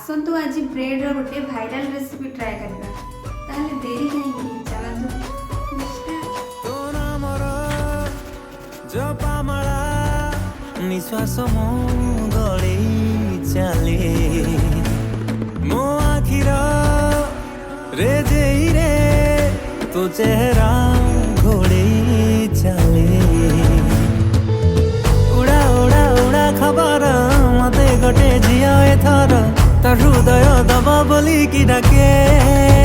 आसतु आज ब्रेड रो गोटे viral recipe try करबा ताले देरी नहीं चलतु तो नामर जपामला निश्वास मो गड़ी चले मो आखिर रे जेई रे तो चेहरा घोड़े चले उड़ा उड़ा उड़ा खबर मते गोटे झिया एथर तो हृदय दबा बोली कि डाके